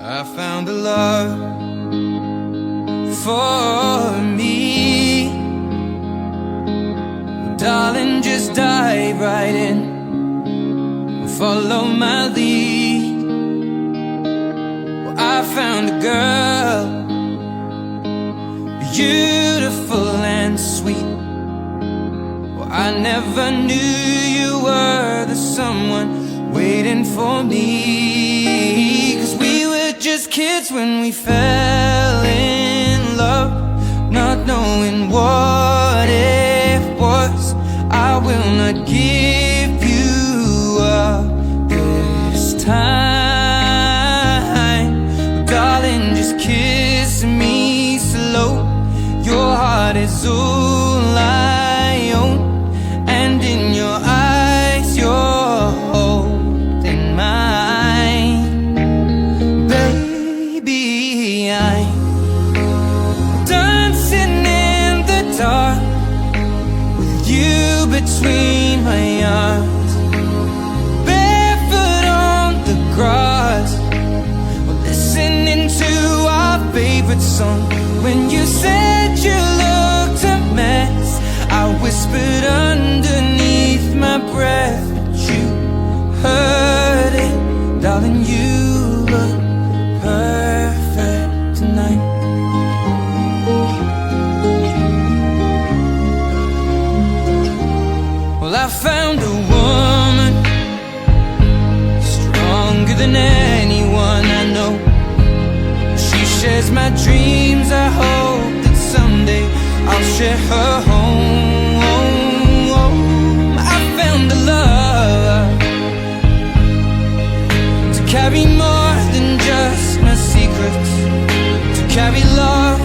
I found a love for me. Well, darling, just dive right in, follow my lead. Well, I found a girl, beautiful and sweet. Well, I never knew you were the someone waiting for me. 'Cause we were just kids when we fell in love, not knowing what it was. I will not give you up this time. Darling, just kiss me slow. Your heart is all I own, and in your eyes you're holding mine. Baby, I'm dancing in the dark with you between my arms, barefoot on the grass, listening to our favorite song. When you said you looked a mess, I whispered underneath my breath, but you heard it. Darling, you look perfect tonight. Well, I found a woman stronger than anyone I know. She shares my dreams. I hope that someday I'll share her home. I found a love to carry more than just my secrets, to carry love